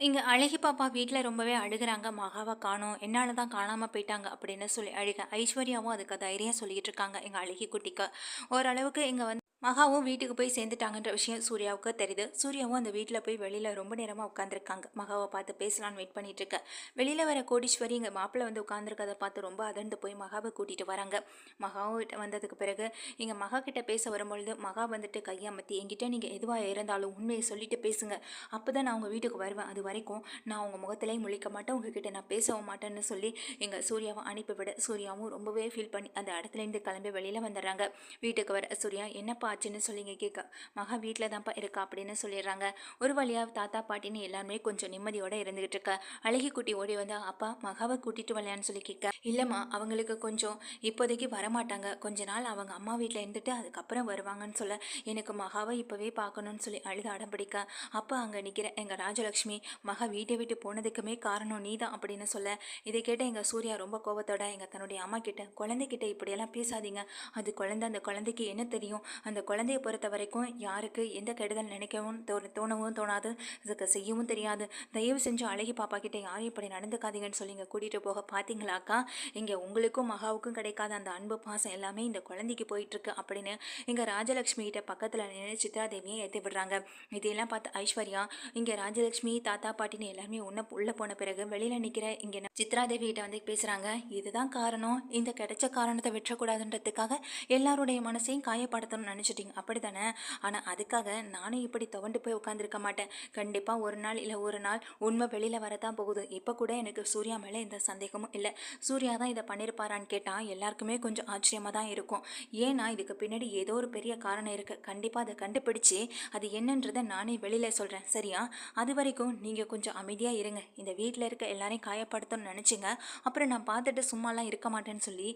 இங்க அழகி பாப்பா வீட்ல ரொம்பவே அழுகுறாங்க. மகாவ காணோம். என்னால தான் காணாம போயிட்டாங்க அப்படின்னு சொல்லி அழுக. ஐஸ்வர்யாவும் அதுக்கு தைரியம் சொல்லிட்டு இருக்காங்க எங்க அழகி குட்டிக்கு. ஓரளவுக்கு இங்க வந்து மகாவும் வீட்டுக்கு போய் சேர்ந்துட்டாங்கன்ற விஷயம் சூர்யாவுக்கு தெரியுது. சூர்யாவும் அந்த வீட்ல போய் வெளியில ரொம்ப நேரமா உட்காந்துருக்காங்க. மகாவை பார்த்து பேசலான்னு வெயிட் பண்ணிட்டு இருக்க. வெளியில வர கோடீஸ்வரி இங்க மாப்பிள்ளை வந்து உட்காந்துருக்கதை பார்த்து ரொம்ப அதிர்ந்து போய் மகாவை கூட்டிட்டு வராங்க. மகாவும் வந்ததுக்கு பிறகு இங்க மகா கிட்ட பேச வரும்பொழுது மகா வந்துட்டு கையமத்தி என்கிட்ட நீங்க எதுவா இருந்தாலும் உண்மையை சொல்லிட்டு பேசுங்க. அப்பதான் நான் உங்க வீட்டுக்கு வருவேன். அது வரைக்கும் நான் உங்க முகத்திலே முழிக்க மாட்டேன். உங்ககிட்ட நான் பேசவும் மாட்டேன்னு சொல்லி எங்க சூர்யாவை அனுப்பிவிட சூர்யாவும் ரொம்பவே ஃபீல் பண்ணி அந்த இடத்துலேருந்து கிளம்பி வெளியில வந்துடுறாங்க. வீட்டுக்கு வர சூர்யா என்னப்பா ஆச்சுன்னு சொல்லிங்க கேட்க மகா வீட்டில் தான்ப்பா இருக்கா அப்படின்னு சொல்லிடுறாங்க. ஒரு வழியாக தாத்தா பாட்டின்னு எல்லாருமே கொஞ்சம் நிம்மதியோட இருந்துகிட்டு இருக்க. அழகி குட்டி ஓடி வந்தா அப்பா மகாவை கூட்டிட்டு வரலையான்னு சொல்லி கேட்க இல்லைம்மா அவங்களுக்கு கொஞ்சம் இப்போதைக்கு வரமாட்டாங்க, கொஞ்ச நாள் அவங்க அம்மா வீட்டில் இருந்துட்டு அதுக்கப்புறம் வருவாங்கன்னு சொல்ல எனக்கு மகாவை இப்போவே பார்க்கணும்னு சொல்லி அழுத அடம் பிடிக்க அப்போ அங்கே நிற்கிற எங்கள் ராஜலக்ஷ்மி மகா வீட்டை விட்டு போனதுக்குமே காரணம் நீ தான் அப்படின்னு சொல்ல இதை கேட்ட எங்கள் சூர்யா ரொம்ப கோபத்தோட தன்னுடைய அம்மா கிட்ட குழந்தைகிட்ட இப்படியெல்லாம் பேசாதீங்க, அது குழந்தை, அந்த குழந்தைக்கு என்ன தெரியும், அந்த குழந்தைய பொறுத்த வரைக்கும் யாருக்கு எந்த கெடுதல் நினைக்கவும் தோணவும் தோணாது, இதுக்கு செய்யவும் தெரியாது. தயவு செஞ்சு அழகி பாப்பா கிட்ட யாரும் இப்படி நடந்துக்காதீங்கன்னு சொல்லி இங்கே கூட்டிகிட்டு போக பார்த்தீங்களாக்கா, இங்கே உங்களுக்கும் மகாவுக்கும் கிடைக்காத அந்த அன்பு பாசம் எல்லாமே இந்த குழந்தைக்கு போயிட்டுருக்கு அப்படின்னு இங்கே ராஜலக்ஷ்மி கிட்ட பக்கத்தில் நின்று சித்ராதேவியை ஏற்றி விடுறாங்க. இதையெல்லாம் பார்த்து ஐஸ்வர்யா இங்கே ராஜலக்ஷ்மி தாத்தா பாட்டின்னு எல்லாருமே உள்ளே போன பிறகு வெளியில் நிற்கிற இங்கே சித்ராதேவி கிட்ட வந்து பேசுகிறாங்க. இதுதான் காரணம், இந்த கிடைச்ச காரணத்தை விட்டுறக்கூடாதுன்றதுக்காக எல்லாருடைய மனசையும் காயப்படுத்தணும்னு நினச்சிட்டிங்க அப்படி தானே? ஆனால் அதுக்காக நானும் இப்படி துவண்டு போய் உட்காந்துருக்க மாட்டேன். கண்டிப்பாக ஒரு நாள் இல்லை ஒரு நாள் உண்மை வெளியில் வரத்தான் போகுது. இப்போ கூட எனக்கு சூர்யா மேலே எந்த சந்தேகமும் இல்லை. சூர்யா தான் இதை பண்ணியிருப்பாரான்னு கேட்டால் எல்லாருக்குமே கொஞ்சம் ஆச்சரியமாக தான் இருக்கும். ஏன்னா இதுக்கு பின்னாடி ஏதோ ஒரு பெரிய காரணம் இருக்குது. கண்டிப்பாக அதை கண்டுபிடிச்சி அது என்னன்றதை நானே வெளியில் சொல்கிறேன், சரியா? அது வரைக்கும் நீங்கள் கொஞ்சம் அமைதியாக இருங்க. இந்த வீட்டில் இருக்க எல்லாரையும் காயப்படுத்தணும்னு நினச்சிங்க, அப்புறம் நான் பார்த்துட்டு சும்மாலாம் இருக்க மாட்டேன்னு சொல்லி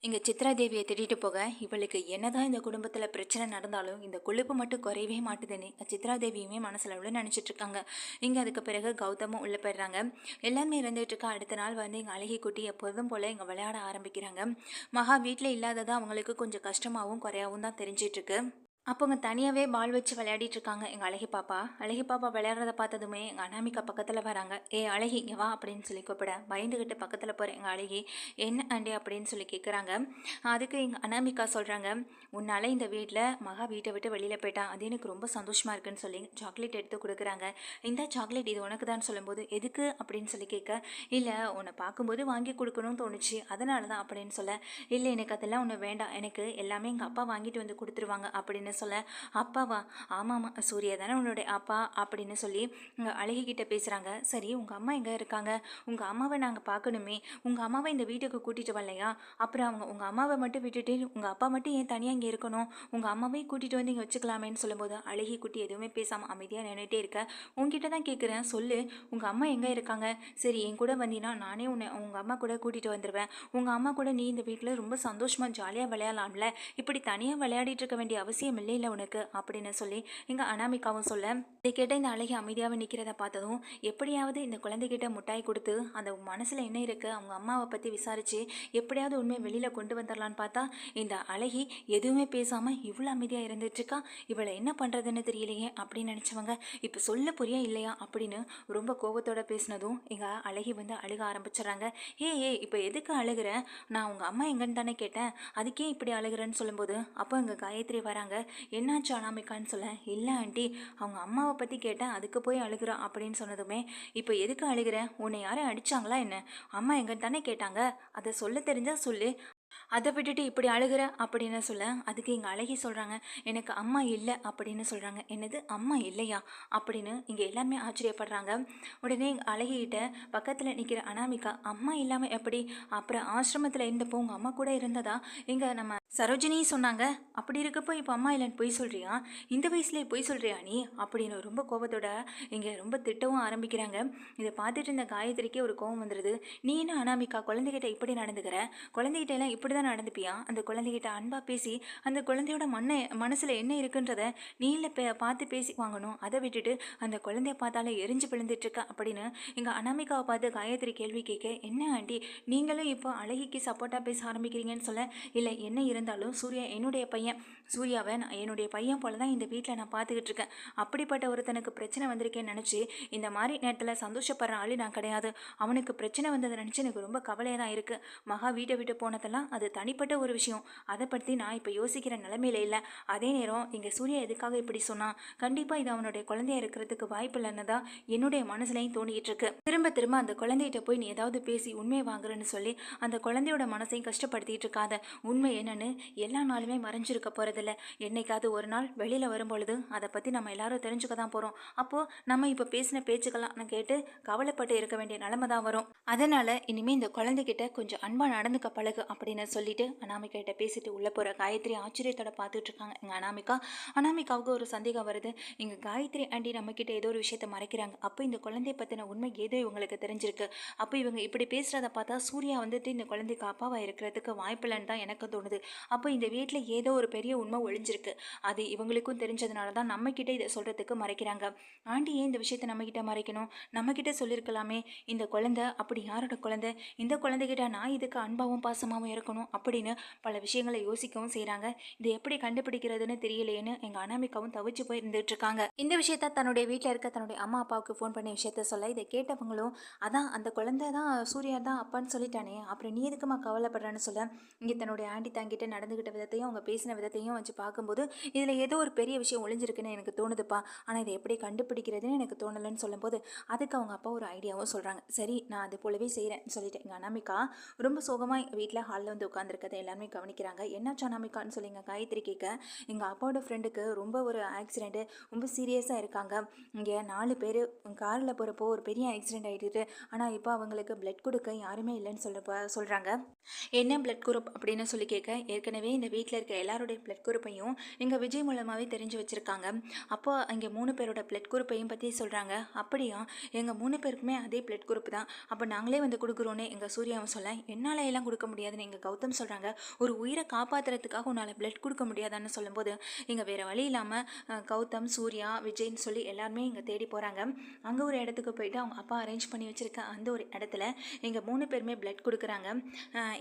இங்கே சித்ராதேவியை திட்டிட்டு போக இவளுக்கு என்னதான் இந்த குடும்பத்தில் பிரச்சனை நடந்தாலும் இந்த கொழுப்பு மட்டும் குறையவே மாட்டுதுன்னு சித்ராதேவியுமே மனசில் உள்ள நினச்சிட்டு இருக்காங்க. இங்கே அதுக்கு பிறகு கௌதமும் உள்ளே போயிடுறாங்க. எல்லாருமே இருந்துகிட்டு இருக்கா. அடுத்த நாள் வந்து எங்கள் அழகி குட்டி எப்போதும் போல் இங்கே விளையாட ஆரம்பிக்கிறாங்க. மகா வீட்டில் இல்லாததான் அவங்களுக்கு கொஞ்சம் கஷ்டமாகவும் குறையாகவும் தான் தெரிஞ்சிட்ருக்கு. அப்போங்க தனியாகவே பால் வச்சு விளையாடிட்டு இருக்காங்க எங்கள் அழகி பாப்பா விளையாடுறத பார்த்ததுமே எங்கள் அனாமிகா பக்கத்தில் வராங்க. ஏ அழகி இங்கே வா அப்படின்னு சொல்லி கூப்பிட பயந்துக்கிட்டு பக்கத்தில் போகிற எங்கள் அழகி என்ன ஆண்டி அப்படின்னு சொல்லி கேட்குறாங்க. அதுக்கு எங்கள் அனாமிகா சொல்கிறாங்க, உன்னால் இந்த வீட்டில் மகா வீட்டை விட்டு வெளியில் போயிட்டான், அது எனக்கு ரொம்ப சந்தோஷமாக இருக்குன்னு சொல்லி சாக்லேட் எடுத்து கொடுக்குறாங்க. இந்த சாக்லேட் இது உனக்கு தான் சொல்லும்போது எதுக்கு அப்படின்னு சொல்லி கேட்க இல்லை உன்னை பார்க்கும்போது வாங்கி கொடுக்கணும்னு தோணுச்சு அதனால தான் அப்படின்னு சொல்ல இல்லை எனக்கு அதெல்லாம் ஒன்று வேண்டாம், எனக்கு எல்லாமே எங்கள் அப்பா வாங்கிட்டு வந்து கொடுத்துருவாங்க அப்படின்னு சொல்ல அப்பாவா, ஆமாம்மா சூர்யா தானே உன்னுடைய அப்பா அப்படின்னு சொல்லி உங்கள் அழகிக்கிட்ட பேசுகிறாங்க. சரி உங்கள் அம்மா எங்கே இருக்காங்க, உங்கள் அம்மாவை நாங்கள் பார்க்கணுமே, உங்கள் அம்மாவை இந்த வீட்டுக்கு கூட்டிகிட்டு வரலையா, அப்புறம் உங்கள் அம்மாவை மட்டும் விட்டுட்டு உங்கள் அப்பா மட்டும் ஏன் தனியாக இங்கே இருக்கணும், உங்கள் அம்மாவையும் கூட்டிகிட்டு வந்து இங்கே வச்சுக்கலாமேன்னு சொல்லும்போது அழகி குட்டி எதுவுமே பேசாமல் அமைதியாக நின்றுட்டே இருக்க. உங்ககிட்ட தான் கேட்குறேன், சொல்லு உங்கள் அம்மா எங்கே இருக்காங்க, சரி என் கூட வந்தீங்கன்னா நானே உன்னை உங்கள் அம்மா கூட கூட்டிகிட்டு வந்துடுவேன், உங்கள் அம்மா கூட நீ இந்த வீட்டில் ரொம்ப சந்தோஷமாக ஜாலியாக விளையாடலாம்ல, இப்படி தனியாக விளையாடிட்டு இருக்க வேண்டிய அவசியம் இல்லை உனக்கு அப்படின்னு சொல்லி இங்கே அனாமிகாவும் சொல்ல இதை கேட்ட இந்த அழகி அமைதியாக நிற்கிறத பார்த்ததும் எப்படியாவது இந்த குழந்தைகிட்ட முட்டாய் கொடுத்து அந்த மனசில் என்ன இருக்குது அவங்க அம்மாவை பற்றி விசாரித்து எப்படியாவது உண்மை வெளியில் கொண்டு வந்துடலான்னு பார்த்தா இந்த அழகி எதுவுமே பேசாமல் இவ்வளோ அமைதியாக இருந்துட்டுருக்கா. இவளை என்ன பண்ணுறதுன்னு தெரியலையே அப்படின்னு நினச்சவங்க இப்போ சொல்ல புரியா இல்லையா அப்படின்னு ரொம்ப கோபத்தோடு பேசினதும் எங்கள் அழகி வந்து அழுக ஆரம்பிச்சிடுறாங்க. இப்போ எதுக்கு அழுகிற, நான் உங்கள் அம்மா எங்கன்னு தானே கேட்டேன், அதுக்கே இப்படி அழுகிறேன்னு சொல்லும்போது அப்போ எங்கள் காயத்ரி வராங்க. என்னாச்சு அனாமிகான்னு சொல்ல இல்லை ஆண்டி அவங்க அம்மாவை பற்றி கேட்டேன் அதுக்கு போய் அழுகிறா அப்படின்னு சொன்னதுமே இப்போ எதுக்கு அழுகிற, உன்னை யாரும் அடித்தாங்களா என்ன, அம்மா எங்கன்னு தானே கேட்டாங்க, அதை சொல்ல தெரிஞ்சால் சொல்லு, அதை விட்டுட்டு இப்படி அழுகிற அப்படின்னு சொல்ல அதுக்கு எங்கள் அழகி சொல்கிறாங்க எனக்கு அம்மா இல்லை அப்படின்னு சொல்கிறாங்க. என்னது அம்மா இல்லையா அப்படின்னு இங்கே எல்லாருமே ஆச்சரியப்படுறாங்க. உடனே எங்கள் அழகிக்கிட்ட பக்கத்தில் நிற்கிற அனாமிகா அம்மா இல்லாமல் எப்படி, அப்புறம் ஆசிரமத்தில் இருந்தப்போ உங்கள் அம்மா கூட இருந்ததா இங்கே நம்ம சரோஜினி சொன்னாங்க, அப்படி இருக்கப்போ இப்போ அம்மா இல்லைன்னு பொய் சொல்கிறியா, இந்த வயசுலேயே பொய் சொல்கிறியா நீ அப்படின்னு ரொம்ப கோபத்தோட இங்கே ரொம்ப திட்டவும் ஆரம்பிக்கிறாங்க. இதை பார்த்துட்டு இருந்த காயத்ரிக்கே ஒரு கோபம் வந்துடுது. நீ என்ன அனாமிகா குழந்தைகிட்ட இப்படி நடந்துக்கிற, குழந்தைகிட்ட எல்லாம் இப்படி தான் நடந்துப்பியா? அந்த குழந்தைகிட்ட அன்பா பேசி அந்த குழந்தையோட மனசில் என்ன இருக்குன்றத நீ இல்லை பார்த்து பேசி வாங்கணும். அதை விட்டுட்டு அந்த குழந்தைய பார்த்தாலே எரிஞ்சு விழுந்துட்டுருக்க அப்படின்னு எங்கள் அனாமிகாவை பார்த்து காயத்ரி கேள்வி கேட்க, என்ன ஆண்டி நீங்களும் இப்போ அழகிக்கு சப்போர்ட்டாக பேச ஆரம்பிக்கிறீங்கன்னு சொல்ல, இல்லை என்ன இருந்தாலும் சூர்யா என்னுடைய பையன். சூர்யாவை நான் என்னுடைய பையன் போல தான் இந்த வீட்டில் நான் பார்த்துக்கிட்டு இருக்கேன். அப்படிப்பட்ட ஒருத்தனுக்கு பிரச்சனை வந்திருக்கேன்னு நினச்சி இந்த மாதிரி நேரத்தில் சந்தோஷப்படுற ஆளு நான் கிடையாது. அவனுக்கு பிரச்சனை வந்ததை நினச்சி எனக்கு ரொம்ப கவலையாக தான் இருக்குது. மகா வீட்டை விட்டு போனதெல்லாம் அது தனிப்பட்ட ஒரு விஷயம். அதை பற்றி நான் இப்போ யோசிக்கிற நிலைமையில இல்லை. அதே நேரம் இங்கே சூர்யா எதுக்காக இப்படி சொன்னான்? கண்டிப்பாக இது அவனுடைய குழந்தையா இருக்கிறதுக்கு வாய்ப்பு இல்லைன்னு தான் என்னுடைய மனசுலையும் தோணிக்கிட்டு இருக்கு. திரும்ப திரும்ப அந்த குழந்தைகிட்ட போய் நீ ஏதாவது பேசி உண்மையை வாங்குறேன்னு சொல்லி அந்த குழந்தையோட மனசையும் கஷ்டப்படுத்திட்டு இருக்காத. உண்மை என்னன்னு எல்லா நாளுமே மறைஞ்சிருக்க போகிறதில்ல. என்னைக்காவது ஒரு நாள் வெளியில் வரும்பொழுது அதை பற்றி நம்ம எல்லாரும் தெரிஞ்சுக்க தான் போகிறோம். அப்போது நம்ம இப்போ பேசின பேச்சுக்கெல்லாம் கேட்டு கவலைப்பட்டு இருக்க வேண்டிய நிலைமை தான் வரும். அதனால் இனிமேல் இந்த குழந்தைகிட்ட கொஞ்சம் அன்பாக நடந்துக்க பழகு அப்படின்னு சொல்லிட்டு அனாமிகா கிட்ட பேசிட்டு உள்ளே போகிற காயத்ரி ஆச்சரியத்தோட பார்த்துட்டு இருக்காங்க. எங்கள் அனாமிகாவுக்கு ஒரு சந்தேகம் வருது. இங்கே காயத்ரி ஆண்டி நம்மக்கிட்ட ஏதோ ஒரு விஷயத்தை மறைக்கிறாங்க. அப்போ இந்த குழந்தைய பற்றின உண்மை ஏதோ இவங்களுக்கு தெரிஞ்சிருக்கு. அப்போ இவங்க இப்படி பேசுகிறத பார்த்தா சூர்யா வந்துட்டு இந்த குழந்தைக்கு அப்பாவாக இருக்கிறதுக்கு வாய்ப்பில்லைன்னு தான் எனக்கு தோணுது. அப்போ இந்த வீட்டில் ஏதோ ஒரு பெரிய உண்மை ஒளிஞ்சிருக்கு. அது இவங்களுக்கும் தெரிஞ்சதுனால தான் நம்மக்கிட்ட இதை சொல்கிறதுக்கு மறைக்கிறாங்க. ஆண்டி ஏன் இந்த விஷயத்தை நம்மக்கிட்ட மறைக்கணும்? நம்மக்கிட்ட சொல்லியிருக்கலாமே. இந்த குழந்தை அப்படி யாரோட குழந்தை? இந்த குழந்தைகிட்ட நான் இதுக்கு அன்பாகவும் பாசமாகவும் இருக்கணும் அப்படின்னு பல விஷயங்களை யோசிக்கவும் செய்கிறாங்க. இதை எப்படி கண்டுபிடிக்கிறதுன்னு தெரியலையேன்னு எங்கள் அனாமிகாவும் தவிச்சு போய் இருந்துட்டு இருக்காங்க. இந்த விஷயத்த தன்னுடைய வீட்டில் இருக்க தன்னுடைய அம்மா அப்பாவுக்கு ஃபோன் பண்ணி விஷயத்த சொல்ல, இதை கேட்டவங்களும் அதான் அந்த குழந்தை தான் சூர்யா தான் அப்பான்னு சொல்லிட்டானே, அப்புறம் நீ எதுக்குமா கவலைப்படுறான்னு சொல்ல, இங்கே தன்னுடைய ஆண்டி தாங்கிட்ட நடந்துக்கிட்ட விதத்தையும் அவங்க பேசின விதத்தையும் வச்சு பார்க்கும்போது இதில் ஏதோ ஒரு பெரிய விஷயம் ஒளிஞ்சிருக்குன்னு எனக்கு தோணுதுப்பா. ஆனால் இதை எப்படி கண்டுபிடிக்கிறதுன்னு எனக்கு தோணலைன்னு சொல்லும்போது அதுக்கு அவங்க அப்பா ஒரு ஐடியாவும் சொல்கிறாங்க. சரி நான் அது போலவே செய்கிறேன்னு சொல்லிட்டு எங்கள் அனாமிகா ரொம்ப சோகமாக வீட்டில் ஹாலில் வந்து உட்காந்துருக்கதை எல்லாருமே கவனிக்கிறாங்க. என்னாச்சு அனாமிகான்னு சொல்லி எங்கள் காயத்ரி கேட்க, எங்கள் அப்பாவோட ஃப்ரெண்டுக்கு ரொம்ப ஒரு ஆக்சிடெண்ட்டு, ரொம்ப சீரியஸாக இருக்காங்க. இங்கே 4 பேர் காரில் போகிறப்போ ஒரு பெரிய ஆக்சிடெண்ட் ஆகிடுது. ஆனால் இப்போ அவங்களுக்கு பிளட் கொடுக்க யாருமே இல்லைன்னு சொல்கிறாங்க. என்ன பிளட் குரூப் அப்படின்னு சொல்லி கேட்க, ஏற்கனவே இந்த வீட்டில் இருக்க எல்லாருடைய பிளட் குரூப்பையும் எங்கள் விஜய் மூலமாகவே தெரிஞ்சு வச்சுருக்காங்க. அப்போ இங்கே 3 பேரோட பிளட் குரூப்பையும் பற்றி சொல்கிறாங்க. அப்படியா, எங்கள் 3 பேருக்குமே அதே பிளட் குரூப் தான். அப்போ நாங்களே வந்து கொடுக்குறோன்னு எங்கள் சூர்யாவும் சொல்ல, என்னால் எல்லாம் கொடுக்க முடியாதுன்னு எங்கள் கௌதம் சொல்கிறாங்க. ஒரு உயிரை காப்பாற்றுறதுக்காக உன்னால் பிளட் கொடுக்க முடியாதான்னு சொல்லும்போது இங்கே வேறு வழி இல்லாமல் கௌதம், சூர்யா, விஜய்ன்னு சொல்லி எல்லாருமே இங்கே தேடி போகிறாங்க. அங்கே ஒரு இடத்துக்கு போயிட்டு அவங்க அப்பா அரேஞ்ச் பண்ணி வச்சுருக்க அந்த ஒரு இடத்துல எங்கள் 3 பேருமே பிளட் கொடுக்குறாங்க.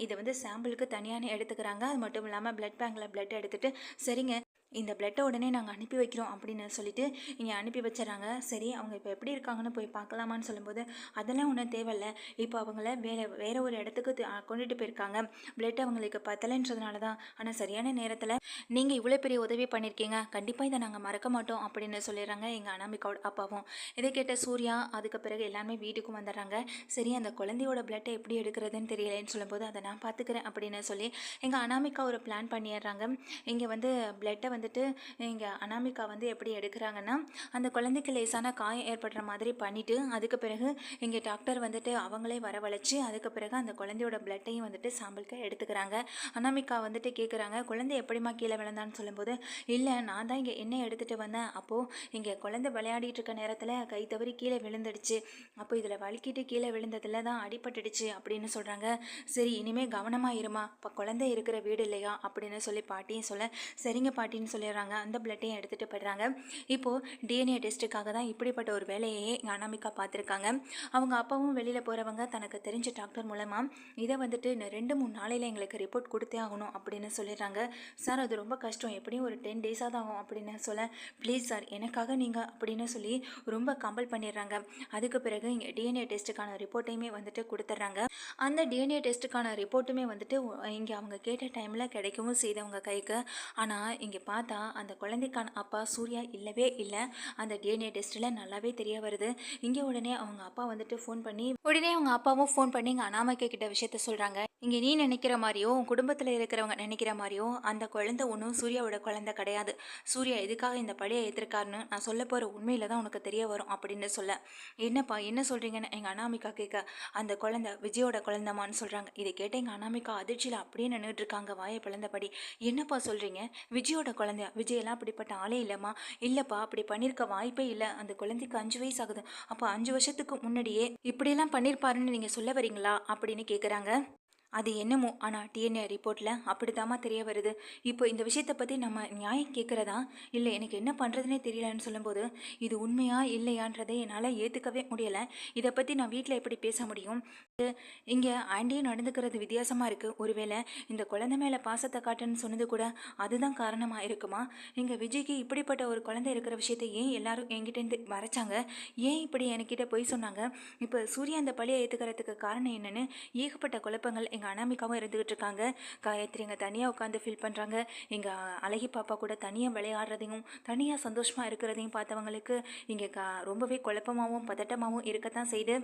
இதை வந்து சாம்பிளுக்கு தனியான எடுத்துக்கிறாங்க. அது மட்டும் இல்லாமல் பிளட் பேங்கில் பிளட் எடுத்துகிட்டு, சரிங்க இந்த பிளட்டை உடனே நாங்கள் அனுப்பி வைக்கிறோம் அப்படின்னு சொல்லிட்டு இங்கே அனுப்பி வச்சிடறாங்க. சரி அவங்க இப்போ எப்படி இருக்காங்கன்னு போய் பார்க்கலாமான்னு சொல்லும்போது அதெல்லாம் ஒன்றும் தேவையில்லை. இப்போ அவங்கள வேறு ஒரு இடத்துக்கு கொண்டுட்டு போயிருக்காங்க. பிளட் அவங்களுக்கு பத்தலைன்றதுனால தான். ஆனால் சரியான நேரத்தில் நீங்கள் இவ்வளோ பெரிய உதவி பண்ணியிருக்கீங்க, கண்டிப்பாக இதை நாங்கள் மறக்க மாட்டோம் அப்படின்னு சொல்லிடுறாங்க எங்கள் அனாமிகாவோட அப்பாவும். இதை கேட்ட சூர்யா அதுக்கு பிறகு எல்லாமே வீட்டுக்கும் வந்துடுறாங்க. சரி அந்த குழந்தையோட பிளட்டை எப்படி எடுக்கிறதுன்னு தெரியலேன்னு சொல்லும்போது அதை நான் பார்த்துக்கிறேன் அப்படின்னு சொல்லி எங்கள் அனாமிகா ஒரு பிளான் பண்ணிடுறாங்க. இங்கே வந்து பிளட்டை வந்துட்டு இங்கே அனாமிகா வந்து எப்படி எடுக்கிறாங்கன்னா, அந்த குழந்தைக்கு லேசான காயம் ஏற்படுற மாதிரி பண்ணிவிட்டு அதுக்கு பிறகு இங்கே டாக்டர் வந்துட்டு அவங்களே வரவழைச்சி அதுக்கு பிறகு அந்த குழந்தையோட பிளட்டையும் வந்துட்டு சாம்பிளுக்கு எடுத்துக்கிறாங்க. அனாமிகா வந்துட்டு கேட்குறாங்க, குழந்தை எப்படிமா கீழே விழுந்தான்னு சொல்லும்போது, இல்லை நான் தான் இங்கே எண்ணெய் எடுத்துகிட்டு வந்தேன். அப்போது இங்கே குழந்தை விளையாடிட்டு இருக்க நேரத்தில் கை தவறி கீழே விழுந்துடுச்சு. அப்போ இதில் வலிக்கிட்டு கீழே விழுந்ததில் தான் அடிபட்டுடுச்சு அப்படின்னு சொல்கிறாங்க. சரி இனிமேல் கவனமாக இருமா, இப்போ குழந்தை இருக்கிற வீடு இல்லையா அப்படின்னு சொல்லி பாட்டியும் சொல்ல, சரிங்க பாட்டின்னு சொல்லிடுறாங்க. அந்த பிளட்டையும் எடுத்துகிட்டு போயிடுறாங்க. இப்போது டிஎன்ஏ டெஸ்ட்டுக்காக தான் இப்படிப்பட்ட ஒரு வேலையே எங்கள் அனாமிகா பார்த்துருக்காங்க. அவங்க அப்பாவும் வெளியில் போகிறவங்க தனக்கு தெரிஞ்ச டாக்டர் மூலமாக இதை வந்துட்டு 2-3 நாளையில் எங்களுக்கு ரிப்போர்ட் கொடுத்தே ஆகணும் அப்படின்னு சொல்லிடுறாங்க. சார் அது ரொம்ப கஷ்டம், எப்படியும் ஒரு 10 டேஸாக தான் ஆகும் அப்படின்னு சொல்ல, ப்ளீஸ் சார் எனக்காக நீங்கள் அப்படின்னு சொல்லி ரொம்ப கம்பல் பண்ணிடுறாங்க. அதுக்கு பிறகு இங்கே டிஎன்ஏ டெஸ்ட்டுக்கான ரிப்போர்ட்டையுமே வந்துட்டு கொடுத்துட்றாங்க. அந்த டிஎன்ஏ டெஸ்ட்டுக்கான ரிப்போர்ட்டுமே வந்துட்டு இங்கே அவங்க கேட்ட டைமில் கிடைக்கவும் செய்தவங்க கைக்கு. ஆனால் இங்கே பார்த்தா அந்த குழந்தைக்கான அப்பா சூர்யா இல்லவே இல்லை. அந்த டிஎன்ஏ டெஸ்ட்டில் நல்லாவே தெரிய வருது. இங்கே உடனே அவங்க அப்பா வந்துட்டு உடனே அவங்க அப்பாவும் ஃபோன் பண்ணி இங்கே அனாமிகா கிட்ட விஷயத்த சொல்கிறாங்க. இங்கே நீ நினைக்கிற மாதிரியோ உன் குடும்பத்தில் இருக்கிறவங்க நினைக்கிற மாதிரியோ அந்த குழந்தை ஒன்றும் சூர்யாவோட குழந்தை கிடையாது. சூர்யா எதுக்காக இந்த பழியை ஏற்றிருக்காருன்னு நான் சொல்ல போகிற உண்மையில் தான் உனக்கு தெரிய வரும் அப்படின்னு சொல்ல, என்னப்பா என்ன சொல்கிறீங்கன்னு எங்கள் அனாமிகா கேட்க, அந்த குழந்தை விஜயோட குழந்தைமான்னு சொல்கிறாங்க. இதை கேட்ட எங்கள் அனாமிகா அதிர்ச்சியில் அப்படியே நின்றுட்டு இருக்காங்க வாயை பிளந்தபடி. என்னப்பா சொல்கிறீங்க, விஜயோட குழந்தையா? விஜயெல்லாம் அப்படிப்பட்ட ஆளே இல்லைம்மா. இல்லைப்பா அப்படி பண்ணியிருக்க வாய்ப்பே இல்லை. அந்த குழந்தைக்கு 5 வயசு ஆகுது. அப்போ 5 வருஷத்துக்கு முன்னாடியே இப்படியெல்லாம் பண்ணியிருப்பாருன்னு நீங்கள் சொல்ல வரீங்களா அப்படின்னு கேட்குறாங்க. அது என்னமோ ஆனால் டிஎன்ஏ ரிப்போர்ட்டில் அப்படித்தாம்மா தெரிய வருது. இப்போ இந்த விஷயத்தை பற்றி நம்ம நியாயம் கேட்குறதா இல்லை எனக்கு என்ன பண்ணுறதுனே தெரியலன்னு சொல்லும்போது இது உண்மையா இல்லையான்றதை என்னால் ஏற்றுக்கவே முடியலை. இதை பற்றி நான் வீட்டில் எப்படி பேச முடியும்? இங்கே ஆண்டியும் நடந்துக்கிறது வித்தியாசமாக இருக்குது. ஒருவேளை இந்த குழந்தை மேலே பாசத்தை காட்டுன்னு சொன்னது கூட அதுதான் காரணமாக இருக்குமா? எங்கள் விஜய்க்கு இப்படிப்பட்ட ஒரு குழந்தை இருக்கிற விஷயத்தை ஏன் எல்லாரும் என்கிட்டேருந்து மறைச்சாங்க? ஏன் இப்படி என்கிட்ட பொய் சொன்னாங்க? இப்போ சூர்யா அந்த பழியை ஏற்றுக்கிறதுக்கு காரணம் என்னன்னு ஏகப்பட்ட குழப்பங்கள் எங்கள் அனாமிகாவும் இருந்துகிட்டு இருக்காங்க. காயத்ரி எங்கள் தனியாக உட்காந்து ஃபீல் பண்ணுறாங்க. எங்கள் அழகி பாப்பா கூட தனியாக விளையாடுறதையும் தனியாக சந்தோஷமாக இருக்கிறதையும் பார்த்தவங்களுக்கு இங்கே ரொம்பவே குழப்பமாகவும் பதட்டமாகவும் இருக்கத்தான் செய்து.